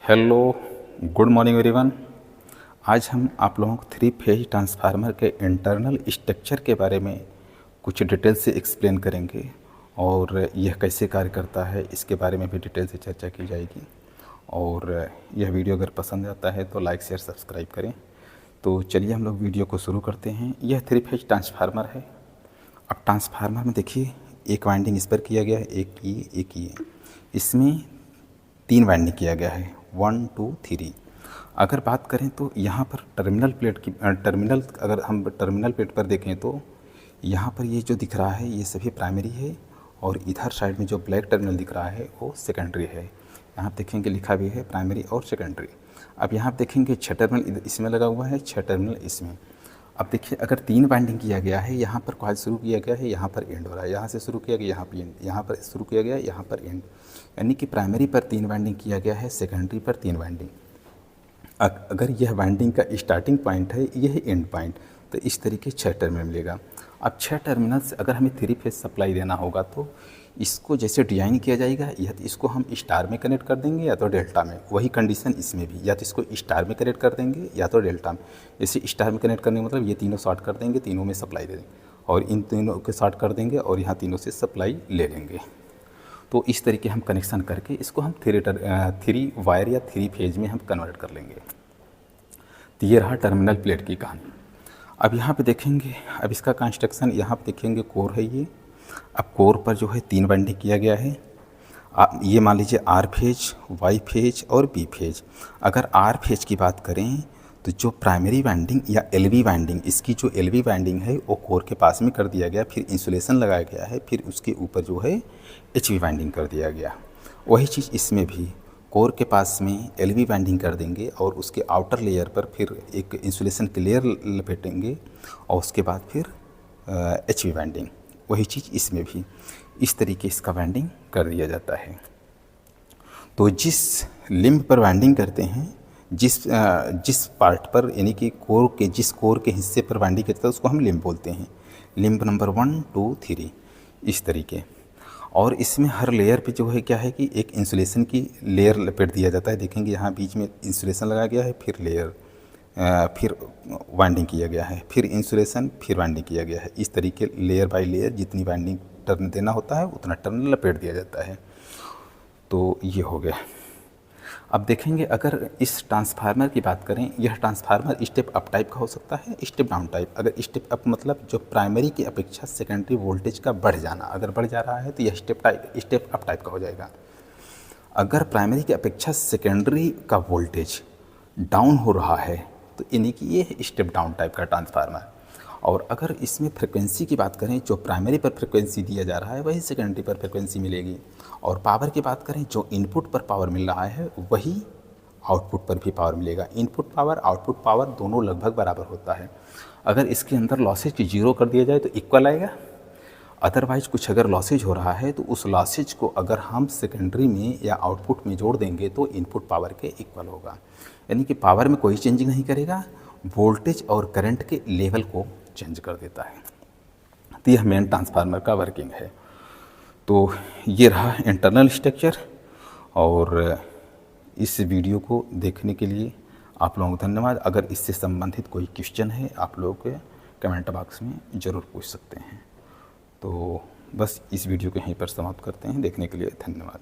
Hello, good morning everyone. आज हम आप लोगों को 3 फेज ट्रांसफार्मर के इंटरनल स्ट्रक्चर के बारे में कुछ डिटेल से एक्सप्लेन करेंगे और यह कैसे कार्य करता है इसके बारे में भी डिटेल से चर्चा की जाएगी। और यह वीडियो अगर पसंद आता है तो लाइक शेयर सब्सक्राइब करें। तो चलिए हम लोग वीडियो को शुरू करते हैं। यह 3 फेज ट्रांसफार्मर है। अब ट्रांसफार्मर में देखिए, एक वाइंडिंग इस पर किया गया है, एक ये इसमें 3 वाइंडिंग किया गया है, 1 2 3। अगर बात करें तो यहाँ पर टर्मिनल प्लेट की अगर हम टर्मिनल प्लेट पर देखें तो यहाँ पर ये जो दिख रहा है ये सभी प्राइमरी है और इधर साइड में जो ब्लैक टर्मिनल दिख रहा है वो सेकेंडरी है। यहाँ आप देखेंगे लिखा भी है प्राइमरी और सेकेंडरी। अब यहाँ आप देखेंगे 6 टर्मिनल इसमें लगा हुआ है, 6 टर्मिनल इसमें। अब देखिए, अगर 3 वाइंडिंग किया गया है, यहाँ पर कॉइल शुरू किया गया है, यहाँ पर एंड हो रहा है, यहाँ से शुरू किया गया यहाँ पर एंड, यहाँ पर शुरू किया गया यहाँ पर एंड, यानी कि प्राइमरी पर 3 वाइंडिंग किया गया है, सेकेंडरी पर 3 वाइंडिंग। अगर यह वाइंडिंग का स्टार्टिंग पॉइंट है, यह एंड पॉइंट, तो इस तरीके 6 टर्मिनल मिलेगा। अब 6 टर्मिनल से अगर हमें 3 फेज सप्लाई देना होगा तो इसको जैसे डिजाइन किया जाएगा, या तो इसको हम स्टार में कनेक्ट कर देंगे या तो डेल्टा में। वही कंडीशन इसमें भी, या तो इसको स्टार में कनेक्ट कर देंगे या तो डेल्टा में। जैसे स्टार में कनेक्ट करने का मतलब ये तीनों शॉर्ट कर देंगे, तीनों में सप्लाई दे देंगे, और इन तीनों के शॉर्ट कर देंगे और यहाँ तीनों से सप्लाई ले लेंगे। तो इस तरीके हम कनेक्शन करके इसको हम 3 वायर या 3 फेज में हम कन्वर्ट कर लेंगे। तो ये रहा टर्मिनल प्लेट की कहानी। अब यहाँ पे देखेंगे, अब इसका कंस्ट्रक्शन यहाँ पे देखेंगे, कोर है ये। अब कोर पर जो है 3 वाइंडिंग किया गया है। ये मान लीजिए आर फेज, वाई फेज और बी फेज। अगर आर फेज की बात करें तो जो प्राइमरी वाइंडिंग या एलवी वाइंडिंग, इसकी जो एलवी वाइंडिंग है वो कोर के पास में कर दिया गया, फिर इंसुलेशन लगाया गया है, फिर उसके ऊपर जो है एचवी वाइंडिंग कर दिया गया। वही चीज़ इसमें भी कोर के पास में एलवी वाइंडिंग कर देंगे और उसके आउटर लेयर पर फिर एक इंसुलेशन की लेयर लपेटेंगे और उसके बाद फिर एचवी वाइंडिंग। वही चीज़ इसमें भी इस तरीके इसका वाइंडिंग कर दिया जाता है। तो जिस लिम्ब पर वाइंडिंग करते हैं, जिस पार्ट पर, यानी कि जिस कोर के हिस्से पर वाइंडिंग करता है उसको हम लिम्ब बोलते हैं। लिम्ब नंबर 1 2 3 इस तरीके। और इसमें हर लेयर पे जो है क्या है कि एक इंसुलेशन की लेयर लपेट दिया जाता है। देखेंगे यहाँ बीच में इंसुलेशन लगाया गया है, फिर लेयर, फिर वाइंडिंग किया गया है, फिर इंसुलेशन, फिर वाइंडिंग किया गया है। इस tरीके लेयर बाय लेयर जितनी वाइंडिंग टर्न देना होता है उतना टर्न लपेट दिया जाता है। तो ये हो गया। अब देखेंगे, अगर इस ट्रांसफार्मर की बात करें, यह ट्रांसफार्मर स्टेप अप टाइप का हो सकता है, स्टेप डाउन टाइप। अगर स्टेप अप मतलब जो प्राइमरी की अपेक्षा सेकेंडरी वोल्टेज का बढ़ जाना, अगर बढ़ जा रहा है तो यह स्टेप अप टाइप का हो जाएगा। अगर प्राइमरी की अपेक्षा सेकेंडरी का वोल्टेज डाउन हो रहा है तो यानी कि ये स्टेप डाउन टाइप का ट्रांसफार्मर। और अगर इसमें फ्रिक्वेंसी की बात करें, जो प्राइमरी पर फ्रिक्वेंसी दिया जा रहा है वही सेकेंडरी पर फ्रिक्वेंसी मिलेगी। और पावर की बात करें, जो इनपुट पर पावर मिल रहा है वही आउटपुट पर भी पावर मिलेगा। इनपुट पावर आउटपुट पावर दोनों लगभग बराबर होता है। अगर इसके अंदर लॉसेज 0 कर दिया जाए तो इक्वल आएगा। अदरवाइज कुछ अगर लॉसेज हो रहा है तो उस लॉसेज को अगर हम सेकेंडरी में या आउटपुट में जोड़ देंगे तो इनपुट पावर के इक्वल होगा। यानी कि पावर में कोई चेंजिंग नहीं करेगा, वोल्टेज और करंट के लेवल को चेंज कर देता है। तो यह मेन ट्रांसफार्मर का वर्किंग है। तो ये रहा इंटरनल स्ट्रक्चर। और इस वीडियो को देखने के लिए आप लोगों को धन्यवाद। अगर इससे संबंधित कोई क्वेश्चन है आप लोग कमेंट बॉक्स में ज़रूर पूछ सकते हैं। तो बस इस वीडियो को यहीं पर समाप्त करते हैं। देखने के लिए धन्यवाद।